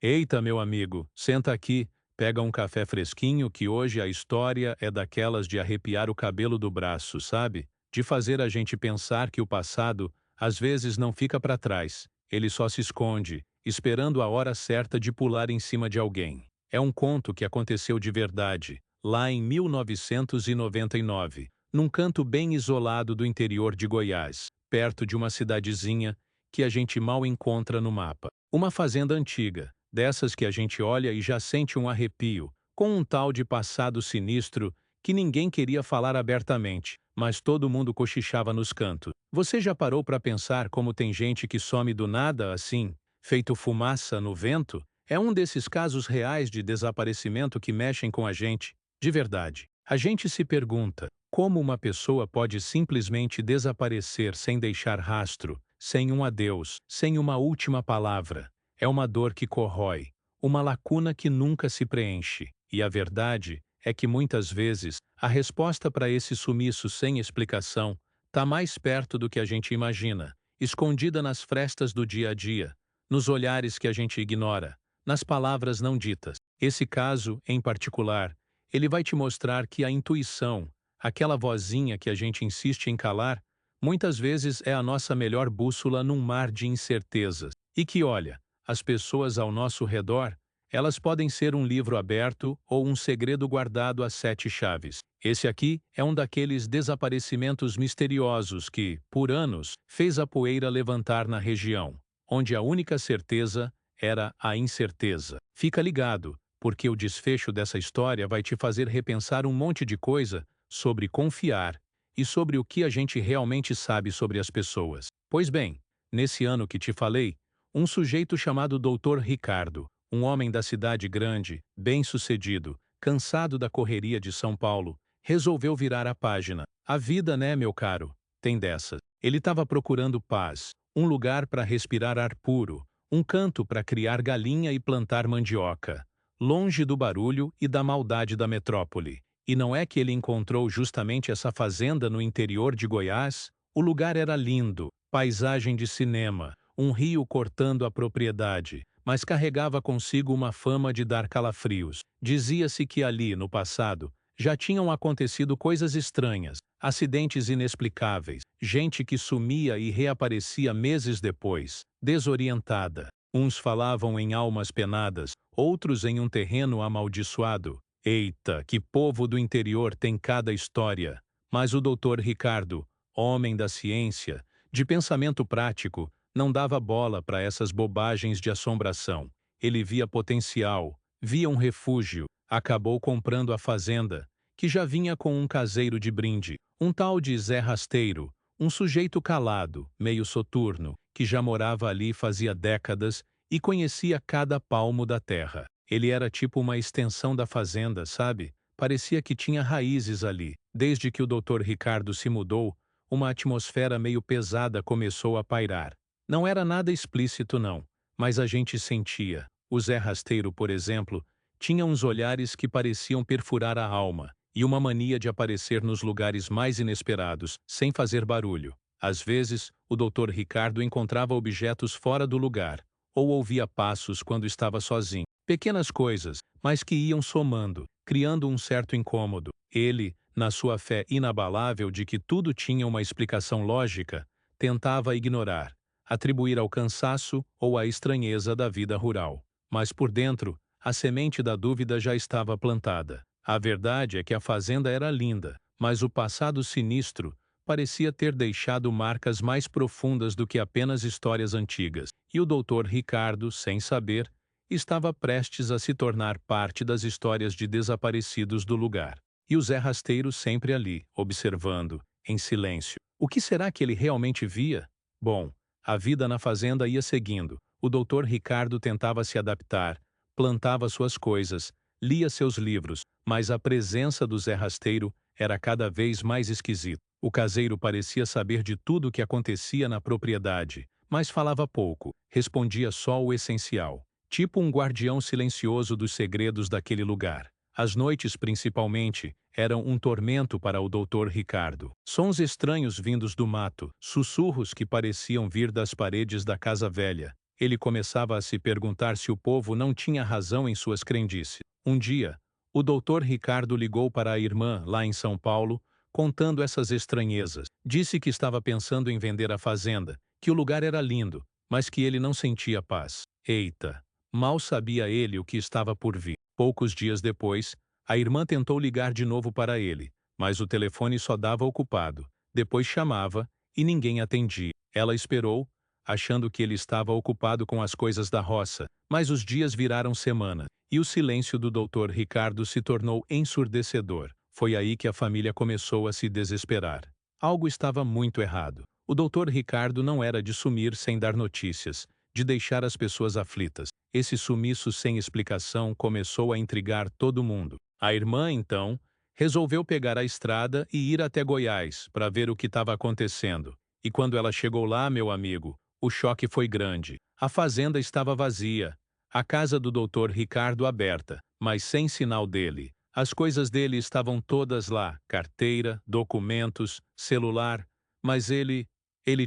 Eita, meu amigo, senta aqui, pega um café fresquinho que hoje a história é daquelas de arrepiar o cabelo do braço, sabe? De fazer a gente pensar que o passado, às vezes, não fica para trás, ele só se esconde, esperando a hora certa de pular em cima de alguém. É um conto que aconteceu de verdade, lá em 1999, num canto bem isolado do interior de Goiás, perto de uma cidadezinha que a gente mal encontra no mapa. Uma fazenda antiga, dessas que a gente olha e já sente um arrepio, com um tal de passado sinistro que ninguém queria falar abertamente, mas todo mundo cochichava nos cantos. Você já parou para pensar como tem gente que some do nada assim, feito fumaça no vento? É um desses casos reais de desaparecimento que mexem com a gente, de verdade. A gente se pergunta, como uma pessoa pode simplesmente desaparecer sem deixar rastro, sem um adeus, sem uma última palavra? É uma dor que corrói, uma lacuna que nunca se preenche. E a verdade é que muitas vezes a resposta para esse sumiço sem explicação está mais perto do que a gente imagina, escondida nas frestas do dia a dia, nos olhares que a gente ignora, nas palavras não ditas. Esse caso, em particular, ele vai te mostrar que a intuição, aquela vozinha que a gente insiste em calar, muitas vezes é a nossa melhor bússola num mar de incertezas. E que, olha, as pessoas ao nosso redor, elas podem ser um livro aberto ou um segredo guardado a sete chaves. Esse aqui é um daqueles desaparecimentos misteriosos que, por anos, fez a poeira levantar na região, onde a única certeza era a incerteza. Fica ligado, porque o desfecho dessa história vai te fazer repensar um monte de coisa sobre confiar e sobre o que a gente realmente sabe sobre as pessoas. Pois bem, nesse ano que te falei, um sujeito chamado Dr. Ricardo, um homem da cidade grande, bem-sucedido, cansado da correria de São Paulo, resolveu virar a página. A vida, né, meu caro? Tem dessas. Ele estava procurando paz, um lugar para respirar ar puro, um canto para criar galinha e plantar mandioca, longe do barulho e da maldade da metrópole. E não é que ele encontrou justamente essa fazenda no interior de Goiás? O lugar era lindo, paisagem de cinema, um rio cortando a propriedade, mas carregava consigo uma fama de dar calafrios. Dizia-se que ali, no passado, já tinham acontecido coisas estranhas, acidentes inexplicáveis, gente que sumia e reaparecia meses depois, desorientada. Uns falavam em almas penadas, outros em um terreno amaldiçoado. Eita, que povo do interior tem cada história! Mas o doutor Ricardo, homem da ciência, de pensamento prático, não dava bola para essas bobagens de assombração. Ele via potencial, via um refúgio, acabou comprando a fazenda, que já vinha com um caseiro de brinde, um tal de Zé Rasteiro, um sujeito calado, meio soturno, que já morava ali fazia décadas e conhecia cada palmo da terra. Ele era tipo uma extensão da fazenda, sabe? Parecia que tinha raízes ali. Desde que o Dr. Ricardo se mudou, uma atmosfera meio pesada começou a pairar. Não era nada explícito não, mas a gente sentia. O Zé Rasteiro, por exemplo, tinha uns olhares que pareciam perfurar a alma, e uma mania de aparecer nos lugares mais inesperados, sem fazer barulho. Às vezes, o Dr. Ricardo encontrava objetos fora do lugar, ou ouvia passos quando estava sozinho. Pequenas coisas, mas que iam somando, criando um certo incômodo. Ele, na sua fé inabalável de que tudo tinha uma explicação lógica, tentava ignorar, atribuir ao cansaço ou à estranheza da vida rural. Mas por dentro, a semente da dúvida já estava plantada. A verdade é que a fazenda era linda, mas o passado sinistro parecia ter deixado marcas mais profundas do que apenas histórias antigas. E o doutor Ricardo, sem saber, estava prestes a se tornar parte das histórias de desaparecidos do lugar. E o Zé Rasteiro sempre ali, observando, em silêncio. O que será que ele realmente via? Bom, a vida na fazenda ia seguindo. O doutor Ricardo tentava se adaptar, plantava suas coisas, lia seus livros, mas a presença do Zé Rasteiro era cada vez mais esquisita. O caseiro parecia saber de tudo o que acontecia na propriedade, mas falava pouco, respondia só o essencial, tipo um guardião silencioso dos segredos daquele lugar. As noites, principalmente, eram um tormento para o doutor Ricardo. Sons estranhos vindos do mato, sussurros que pareciam vir das paredes da casa velha, ele começava a se perguntar se o povo não tinha razão em suas crendices. Um dia, o doutor Ricardo ligou para a irmã, lá em São Paulo, contando essas estranhezas. Disse que estava pensando em vender a fazenda, que o lugar era lindo, mas que ele não sentia paz. Eita! Mal sabia ele o que estava por vir. Poucos dias depois, a irmã tentou ligar de novo para ele, mas o telefone só dava ocupado. Depois chamava e ninguém atendia. Ela esperou, achando que ele estava ocupado com as coisas da roça, mas os dias viraram semanas, e o silêncio do doutor Ricardo se tornou ensurdecedor. Foi aí que a família começou a se desesperar. Algo estava muito errado. O doutor Ricardo não era de sumir sem dar notícias, de deixar as pessoas aflitas. Esse sumiço sem explicação começou a intrigar todo mundo. A irmã, então, resolveu pegar a estrada e ir até Goiás para ver o que estava acontecendo. E quando ela chegou lá, meu amigo, o choque foi grande. A fazenda estava vazia, a casa do doutor Ricardo aberta, mas sem sinal dele. As coisas dele estavam todas lá, carteira, documentos, celular, mas ele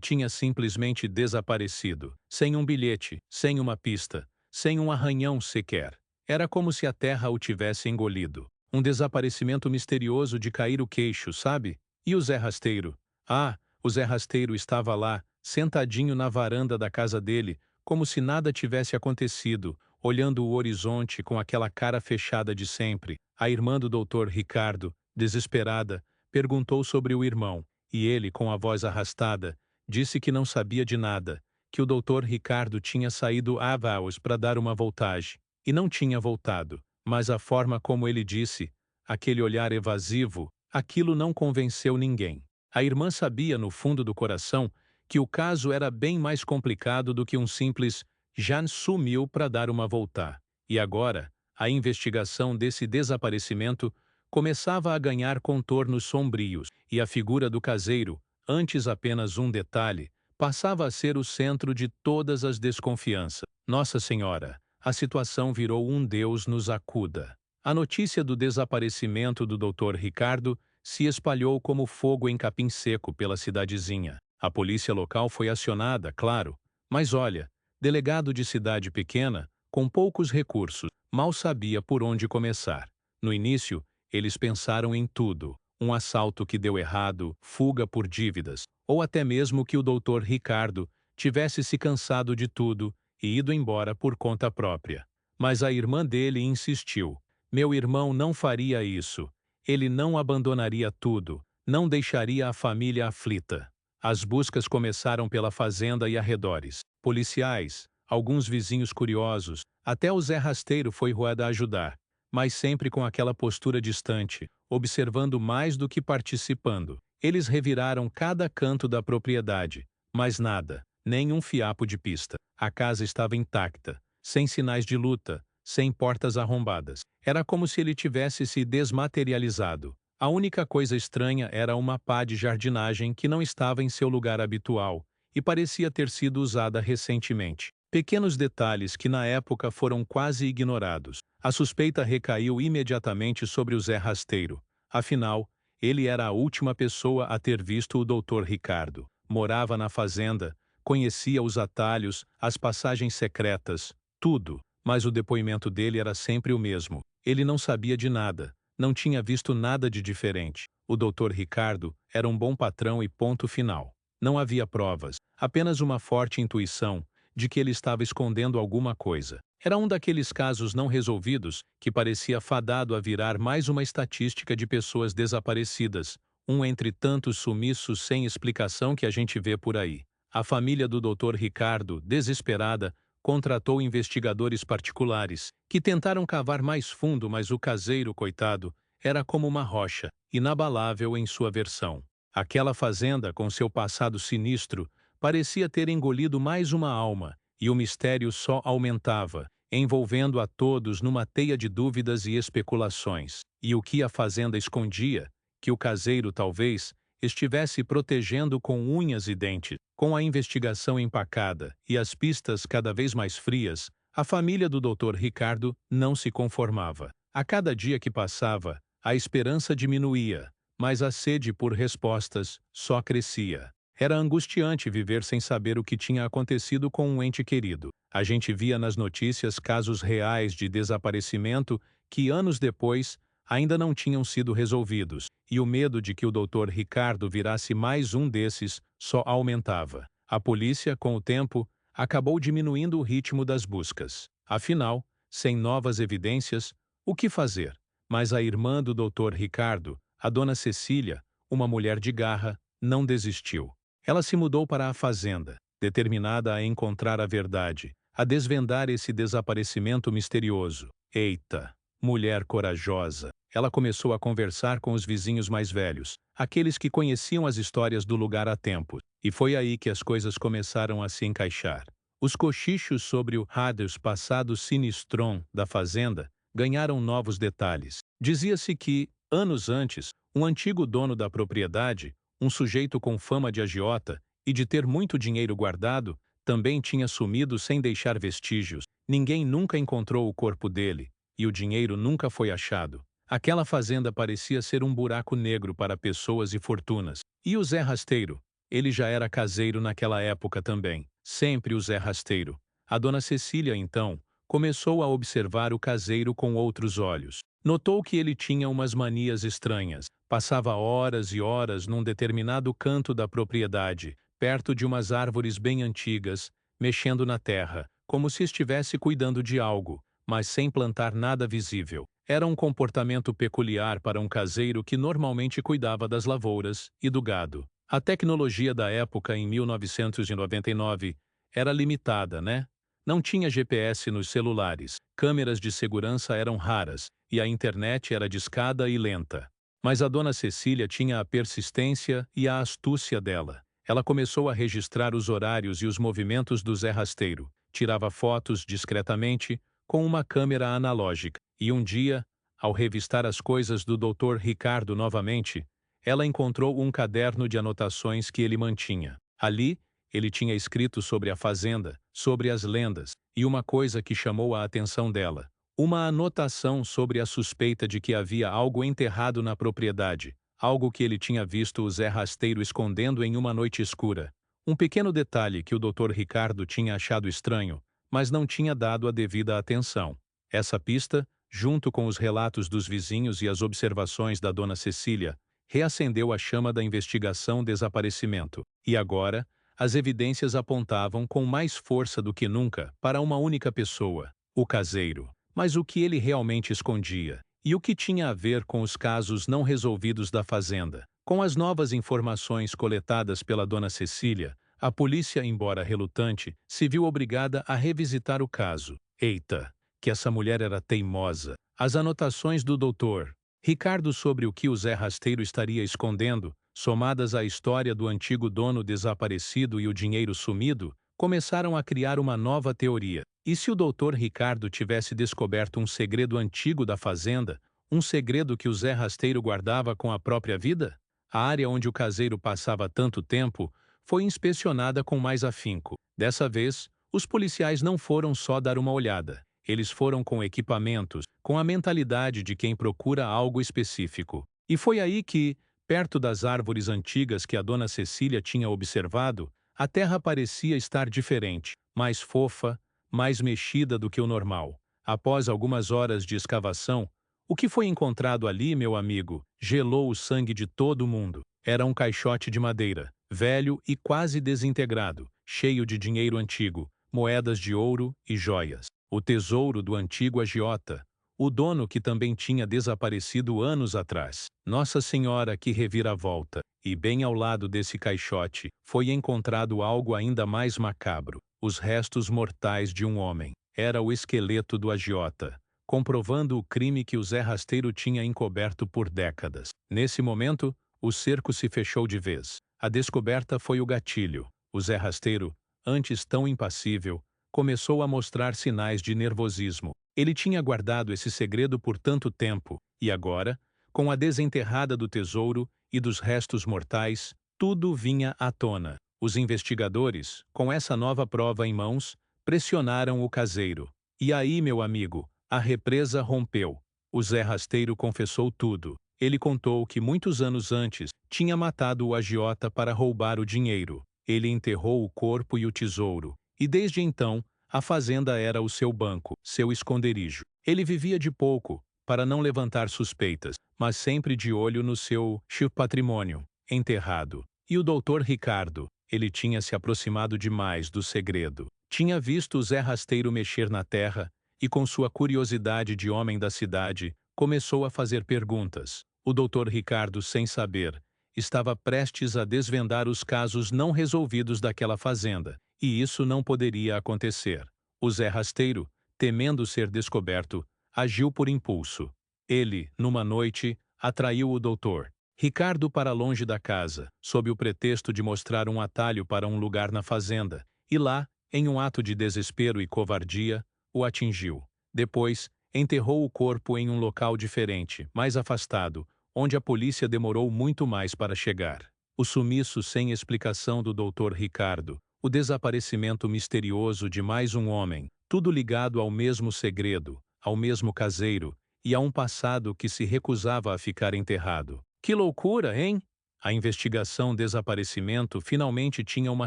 tinha simplesmente desaparecido, sem um bilhete, sem uma pista, sem um arranhão sequer. Era como se a terra o tivesse engolido. Um desaparecimento misterioso de cair o queixo, sabe? E o Zé Rasteiro? Ah, o Zé Rasteiro estava lá, sentadinho na varanda da casa dele, como se nada tivesse acontecido, olhando o horizonte com aquela cara fechada de sempre. A irmã do doutor Ricardo, desesperada, perguntou sobre o irmão, e ele, com a voz arrastada, disse que não sabia de nada, que o doutor Ricardo tinha saído a Avaos para dar uma voltagem, e não tinha voltado. Mas a forma como ele disse, aquele olhar evasivo, aquilo não convenceu ninguém. A irmã sabia, no fundo do coração, que o caso era bem mais complicado do que um simples "já sumiu para dar uma volta". E agora, a investigação desse desaparecimento começava a ganhar contornos sombrios, e a figura do caseiro, antes apenas um detalhe, passava a ser o centro de todas as desconfianças. Nossa Senhora, a situação virou um Deus nos acuda. A notícia do desaparecimento do Dr. Ricardo se espalhou como fogo em capim seco pela cidadezinha. A polícia local foi acionada, claro, mas olha, delegado de cidade pequena, com poucos recursos, mal sabia por onde começar. No início, eles pensaram em tudo: um assalto que deu errado, fuga por dívidas, ou até mesmo que o doutor Ricardo tivesse se cansado de tudo e ido embora por conta própria. Mas a irmã dele insistiu. Meu irmão não faria isso. Ele não abandonaria tudo, não deixaria a família aflita. As buscas começaram pela fazenda e arredores. Policiais, alguns vizinhos curiosos, até o Zé Rasteiro foi roado a ajudar, mas sempre com aquela postura distante, observando mais do que participando. Eles reviraram cada canto da propriedade, mas nada, nem um fiapo de pista. A casa estava intacta, sem sinais de luta, sem portas arrombadas. Era como se ele tivesse se desmaterializado. A única coisa estranha era uma pá de jardinagem que não estava em seu lugar habitual e parecia ter sido usada recentemente. Pequenos detalhes que na época foram quase ignorados. A suspeita recaiu imediatamente sobre o Zé Rasteiro. Afinal, ele era a última pessoa a ter visto o Dr. Ricardo. Morava na fazenda, conhecia os atalhos, as passagens secretas, tudo. Mas o depoimento dele era sempre o mesmo. Ele não sabia de nada, não tinha visto nada de diferente. O Dr. Ricardo era um bom patrão e ponto final. Não havia provas, apenas uma forte intuição de que ele estava escondendo alguma coisa. Era um daqueles casos não resolvidos que parecia fadado a virar mais uma estatística de pessoas desaparecidas, um entre tantos sumiços sem explicação que a gente vê por aí. A família do Dr. Ricardo, desesperada, contratou investigadores particulares, que tentaram cavar mais fundo, mas o caseiro, coitado, era como uma rocha, inabalável em sua versão. Aquela fazenda, com seu passado sinistro, parecia ter engolido mais uma alma, e o mistério só aumentava, envolvendo a todos numa teia de dúvidas e especulações. E o que a fazenda escondia? Que o caseiro, talvez, estivesse protegendo com unhas e dentes. Com a investigação empacada e as pistas cada vez mais frias, a família do Dr. Ricardo não se conformava. A cada dia que passava, a esperança diminuía, mas a sede por respostas só crescia. Era angustiante viver sem saber o que tinha acontecido com um ente querido. A gente via nas notícias casos reais de desaparecimento que, anos depois, ainda não tinham sido resolvidos, e o medo de que o Dr. Ricardo virasse mais um desses só aumentava. A polícia, com o tempo, acabou diminuindo o ritmo das buscas. Afinal, sem novas evidências, o que fazer? Mas a irmã do Dr. Ricardo, a dona Cecília, uma mulher de garra, não desistiu. Ela se mudou para a fazenda, determinada a encontrar a verdade, a desvendar esse desaparecimento misterioso. Eita! Mulher corajosa! Ela começou a conversar com os vizinhos mais velhos, aqueles que conheciam as histórias do lugar há tempo, e foi aí que as coisas começaram a se encaixar. Os cochichos sobre o Hades passado sinistron da fazenda ganharam novos detalhes. Dizia-se que, anos antes, um antigo dono da propriedade, um sujeito com fama de agiota e de ter muito dinheiro guardado, também tinha sumido sem deixar vestígios. Ninguém nunca encontrou o corpo dele, e o dinheiro nunca foi achado. Aquela fazenda parecia ser um buraco negro para pessoas e fortunas. E o Zé Rasteiro? Ele já era caseiro naquela época também. Sempre o Zé Rasteiro. A dona Cecília, então, começou a observar o caseiro com outros olhos. Notou que ele tinha umas manias estranhas. Passava horas e horas num determinado canto da propriedade, perto de umas árvores bem antigas, mexendo na terra, como se estivesse cuidando de algo, mas sem plantar nada visível. Era um comportamento peculiar para um caseiro que normalmente cuidava das lavouras e do gado. A tecnologia da época, em 1999, era limitada, né? Não tinha GPS nos celulares, câmeras de segurança eram raras e a internet era discada e lenta. Mas a dona Cecília tinha a persistência e a astúcia dela. Ela começou a registrar os horários e os movimentos do Zé Rasteiro, tirava fotos discretamente com uma câmera analógica. E um dia, ao revistar as coisas do Dr. Ricardo novamente, ela encontrou um caderno de anotações que ele mantinha. Ali, ele tinha escrito sobre a fazenda, sobre as lendas, e uma coisa que chamou a atenção dela. Uma anotação sobre a suspeita de que havia algo enterrado na propriedade, algo que ele tinha visto o Zé Rasteiro escondendo em uma noite escura. Um pequeno detalhe que o Dr. Ricardo tinha achado estranho, mas não tinha dado a devida atenção. Essa pista, junto com os relatos dos vizinhos e as observações da dona Cecília, reacendeu a chama da investigação desaparecimento. E agora, as evidências apontavam com mais força do que nunca para uma única pessoa, o caseiro. Mas o que ele realmente escondia? E o que tinha a ver com os casos não resolvidos da fazenda? Com as novas informações coletadas pela dona Cecília, a polícia, embora relutante, se viu obrigada a revisitar o caso. Eita, que essa mulher era teimosa. As anotações do doutor Ricardo sobre o que o Zé Rasteiro estaria escondendo, somadas à história do antigo dono desaparecido e o dinheiro sumido, começaram a criar uma nova teoria. E se o Dr. Ricardo tivesse descoberto um segredo antigo da fazenda, um segredo que o Zé Rasteiro guardava com a própria vida? A área onde o caseiro passava tanto tempo foi inspecionada com mais afinco. Dessa vez, os policiais não foram só dar uma olhada. Eles foram com equipamentos, com a mentalidade de quem procura algo específico. E foi aí que, perto das árvores antigas que a dona Cecília tinha observado, a terra parecia estar diferente, mais fofa, mais mexida do que o normal. Após algumas horas de escavação, o que foi encontrado ali, meu amigo, gelou o sangue de todo mundo. Era um caixote de madeira, velho e quase desintegrado, cheio de dinheiro antigo, moedas de ouro e joias. O tesouro do antigo agiota, o dono que também tinha desaparecido anos atrás. Nossa Senhora, que reviravolta! E bem ao lado desse caixote, foi encontrado algo ainda mais macabro: os restos mortais de um homem. Era o esqueleto do agiota, comprovando o crime que o Zé Rasteiro tinha encoberto por décadas. Nesse momento, o cerco se fechou de vez. A descoberta foi o gatilho. O Zé Rasteiro, antes tão impassível, começou a mostrar sinais de nervosismo. Ele tinha guardado esse segredo por tanto tempo, e agora, com a desenterrada do tesouro e dos restos mortais, tudo vinha à tona. Os investigadores, com essa nova prova em mãos, pressionaram o caseiro. E aí, meu amigo, a represa rompeu. O Zé Rasteiro confessou tudo. Ele contou que muitos anos antes tinha matado o agiota para roubar o dinheiro. Ele enterrou o corpo e o tesouro, e desde então, a fazenda era o seu banco, seu esconderijo. Ele vivia de pouco, para não levantar suspeitas, mas sempre de olho no seu patrimônio, enterrado. E o doutor Ricardo, ele tinha se aproximado demais do segredo. Tinha visto o Zé Rasteiro mexer na terra, e com sua curiosidade de homem da cidade, começou a fazer perguntas. O doutor Ricardo, sem saber, estava prestes a desvendar os casos não resolvidos daquela fazenda, e isso não poderia acontecer. O Zé Rasteiro, temendo ser descoberto, agiu por impulso. Ele, numa noite, atraiu o doutor Ricardo para longe da casa, sob o pretexto de mostrar um atalho para um lugar na fazenda, e lá, em um ato de desespero e covardia, o atingiu. Depois, enterrou o corpo em um local diferente, mais afastado, onde a polícia demorou muito mais para chegar. O sumiço sem explicação do doutor Ricardo, o desaparecimento misterioso de mais um homem, tudo ligado ao mesmo segredo, ao mesmo caseiro, e a um passado que se recusava a ficar enterrado. Que loucura, hein? A investigação desaparecimento finalmente tinha uma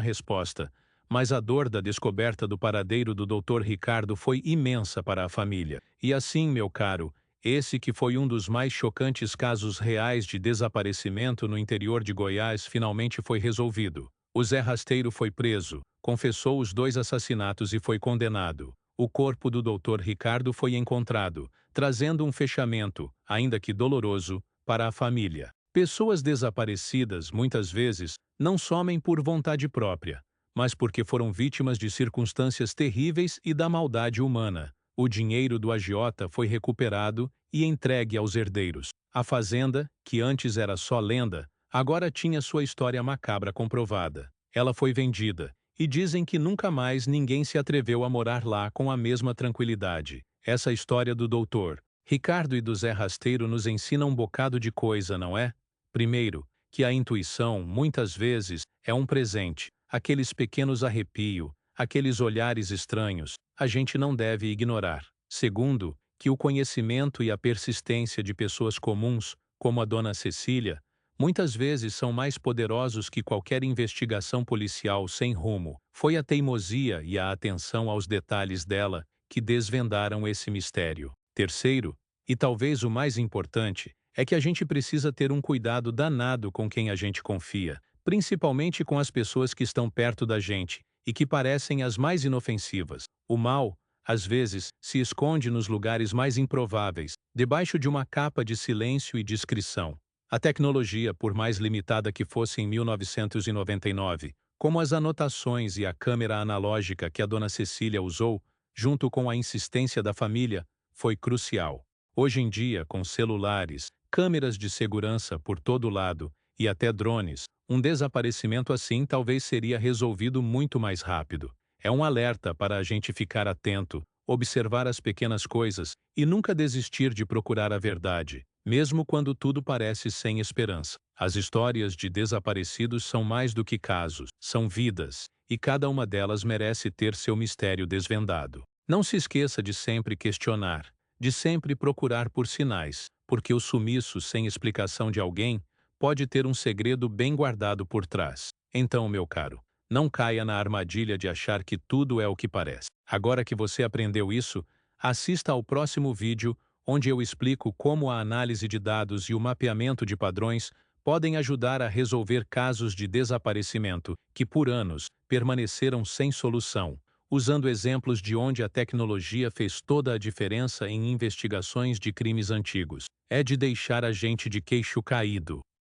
resposta, mas a dor da descoberta do paradeiro do Dr. Ricardo foi imensa para a família. E assim, meu caro, esse que foi um dos mais chocantes casos reais de desaparecimento no interior de Goiás finalmente foi resolvido. O Zé Rasteiro foi preso, confessou os 2 assassinatos e foi condenado. O corpo do Dr. Ricardo foi encontrado, trazendo um fechamento, ainda que doloroso, para a família. Pessoas desaparecidas, muitas vezes, não somem por vontade própria, mas porque foram vítimas de circunstâncias terríveis e da maldade humana. O dinheiro do agiota foi recuperado e entregue aos herdeiros. A fazenda, que antes era só lenda, agora tinha sua história macabra comprovada. Ela foi vendida, e dizem que nunca mais ninguém se atreveu a morar lá com a mesma tranquilidade. Essa história do doutor Ricardo e do Zé Rasteiro nos ensina um bocado de coisa, não é? Primeiro, que a intuição, muitas vezes, é um presente. Aqueles pequenos arrepios, aqueles olhares estranhos, a gente não deve ignorar. Segundo, que o conhecimento e a persistência de pessoas comuns, como a dona Cecília, muitas vezes são mais poderosos que qualquer investigação policial sem rumo. Foi a teimosia e a atenção aos detalhes dela que desvendaram esse mistério. Terceiro, e talvez o mais importante, é que a gente precisa ter um cuidado danado com quem a gente confia, principalmente com as pessoas que estão perto da gente e que parecem as mais inofensivas. O mal, às vezes, se esconde nos lugares mais improváveis, debaixo de uma capa de silêncio e discrição. A tecnologia, por mais limitada que fosse em 1999, como as anotações e a câmera analógica que a dona Cecília usou, junto com a insistência da família, foi crucial. Hoje em dia, com celulares, câmeras de segurança por todo lado e até drones, um desaparecimento assim talvez seria resolvido muito mais rápido. É um alerta para a gente ficar atento, observar as pequenas coisas e nunca desistir de procurar a verdade, mesmo quando tudo parece sem esperança. As histórias de desaparecidos são mais do que casos, são vidas, e cada uma delas merece ter seu mistério desvendado. Não se esqueça de sempre questionar, de sempre procurar por sinais, porque o sumiço sem explicação de alguém pode ter um segredo bem guardado por trás. Então, meu caro, não caia na armadilha de achar que tudo é o que parece. Agora que você aprendeu isso, assista ao próximo vídeo, onde eu explico como a análise de dados e o mapeamento de padrões podem ajudar a resolver casos de desaparecimento que, por anos, permaneceram sem solução, usando exemplos de onde a tecnologia fez toda a diferença em investigações de crimes antigos. É de deixar a gente de queixo caído.